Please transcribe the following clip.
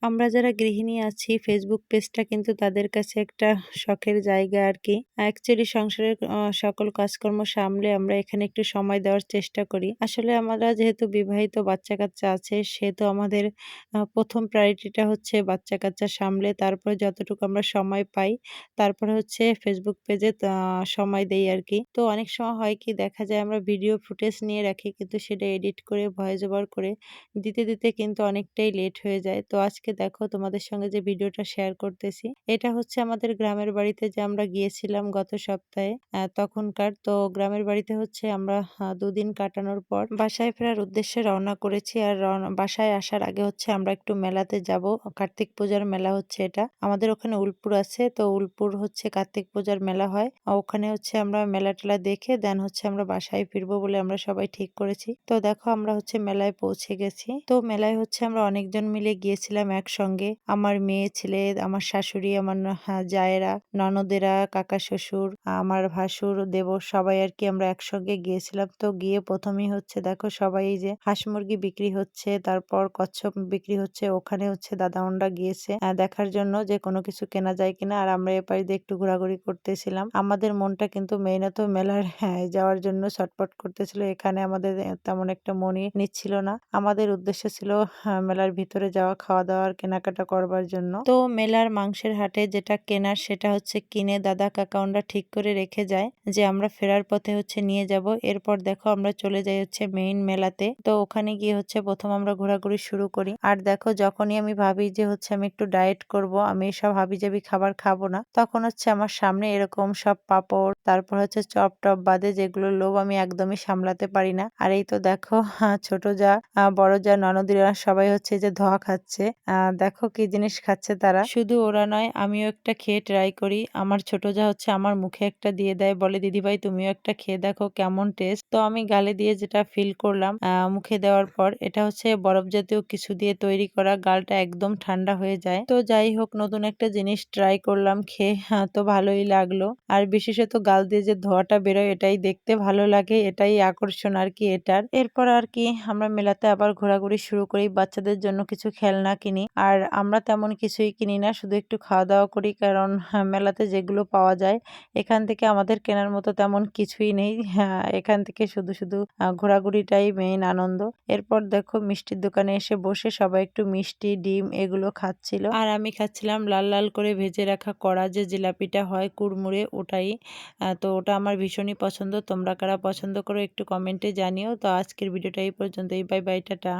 আমরা যারা গৃহিণী আছি ফেসবুক পেজটা কিন্তু তাদের কাছে একটা শখের জায়গা আরকি। অ্যাকচুয়ালি সংসারের সকল কাজকর্ম সামলে আমরা এখানে একটু সময় দেওয়ার চেষ্টা করি। আসলে আমরা যেহেতু বিবাহিত বাচ্চা-কাচ্চা আছে সেহেতু আমাদের ১ম প্রায়োরিটিটা হচ্ছে বাচ্চা-কাচ্চা সামলে তারপরে যতটুকু আমরা সময় পাই তারপরে হচ্ছে ফেসবুক পেজে সময় দেই আরকি। তো অনেক সময় হয় কি দেখা যায় আমরা ভিডিও ফুটেজ নিয়ে রাখি কিন্তু সেটা এডিট করে ভয়েস ওভার করে দিতে কিন্তু অনেকটাই লেট হয়ে যায়। তো আজকে দেখো তোমাদের সঙ্গে যে ভিডিওটা শেয়ার করতেছি, এটা হচ্ছে আমাদের গ্রামের বাড়িতে যে আমরা গিয়েছিলাম গত সপ্তাহে তখনকার। তো গ্রামের বাড়িতে হচ্ছে আমরা ২ দিন কাটানোর পর বাসায় ফেরার উদ্দেশ্যে রওনা করেছি। আর বাসায় আসার আগে হচ্ছে আমরা একটু মেলাতে যাবো। কার্তিক পূজার মেলা হচ্ছে এটা। আমাদের ওখানে উলপুর আছে। তো উলপুর হচ্ছে কার্তিক পূজার মেলা হয়। ওখানে হচ্ছে আমরা মেলা-টেলা দেখে দেন হচ্ছে আমরা বাসায় ফিরবো বলে আমরা সবাই ঠিক করেছি। তো দেখো আমরা হচ্ছে মেলায় পৌঁছে গেছি। তো মেলায় হচ্ছে আমরা অনেকজন মিলে গিয়েছিলাম একসঙ্গে। আমার মেয়ে, ছেলে, আমার শাশুড়ি, আমার জায়েরা, ননদেরা, কাকা শ্বশুর, আমার ভাসুর, দেবর সবাই আরকি আমরা একসঙ্গে গিয়েছিলাম। তো গিয়ে ১ম এই হচ্ছে দেখো সবাই এই যে হাঁস মুরগি বিক্রি হচ্ছে, তারপর কচ্ছপ বিক্রি হচ্ছে। ওখানে হচ্ছে দাদা-ওনরা গিয়েছে দেখার জন্য যে কোনো কিছু কেনা যায় কিনা। আর আমরা এ পাশ দিয়ে একটু ঘোরাঘুরি করতেছিলাম। আমাদের মনটা কিন্তু মেইনত মেলার যাওয়ার জন্য ছটফট করতেছিল। এখানে আমাদের তেমন একটা মনই নিচ্ছিল না। আমাদের উদ্দেশ্য ছিল মেলার ভিতরে যাওয়া, খাওয়া-দাওয়া আর কেনাকাটা করবার জন্য। তো মেলার মাংসের হাটে যেটা কেনার সেটা হচ্ছে কিনে দাদা কাকা-ওনরা ঠিক করে রেখে যায় যে আমরা ফেরার পথে হচ্ছে নিয়ে যাব। এরপর দেখো আমরা চলে যাই হচ্ছে মেইন মেলাতে। তো ওখানে গিয়ে হচ্ছে ১ম আমরা ঘোরাঘুরি শুরু করি। আর দেখো যখনই আমি ভাবি যে হচ্ছে আমি একটু ডায়েট করব, আমি এসব হাবিজাবি খাবার খাবো না, তখন হচ্ছে আমার সামনে এরকম সব পাঁপড়, তারপর হচ্ছে চপ-টপ বাদে যেগুলোর লোভ আমি একদমই সামলাতে পারি না। আর এই তো দেখো ছোট যা, বড় যা, ননদিরা সবাই হচ্ছে যে ধোঁয়া খাচ্ছে। দেখো কি জিনিস খাচ্ছে তারা। শুধু ওরা নয় আমিও একটা খেয়ে ট্রাই করি। আমার ছোট যা হচ্ছে আমার মুখে একটা দিয়ে দেয়, বলে দিদিভাই তুমিও একটা খেয়ে দেখো কেমন টেস্ট। তো আমি গালে দিয়ে যেটা ফিল করলাম মুখে দেওয়ার পর, এটা হচ্ছে বরফ জাতীয় কিছু দিয়ে তৈরি করা, গালটা একদম ঠান্ডা হয়ে যায়। তো যাই হোক নতুন একটা জিনিস ট্রাই করলাম খেয়ে, তো ভালোই লাগলো। আর বিশেষত গাল দিয়ে যে ধোঁয়াটা বেরোয় এটাই দেখতে ভালো লাগে, এটাই আকর্ষণ আর কি এটার। এরপর আর কি আমরা মেলাতে আবার ঘোরাঘুরি শুরু করি, বাচ্চাদের জন্য কিছু খেলনা কিনি। আর আমরা তেমন কিছুই কিনি না, শুধু একটু খাওয়া দাওয়া করি, কারণ মেলাতে যেগুলো পাওয়া যায় এখান থেকে আমাদের কেনার মতো তেমন কিছুই নেই। এখান থেকে শুধু ঘোরাঘুরিটাই মেইন আনন্দ। এরপর দেখো মিষ্টির দোকানে এসে বসে সবাই একটু মিষ্টি, ডিম এগুলো খাচ্ছিল। আর আমি খাচ্ছিলাম লাল লাল করে ভেজে রাখা কড়া যে জিলাপিটা হয় কুড়মুড়ে, ওটাই। তো ওটা আমার ভীষণই পছন্দ। তোমরা কারা পছন্দ করো একটু কমেন্টে জানিও। তো আজকের ভিডিওটা এই পর্যন্তই। Bye bye, tata.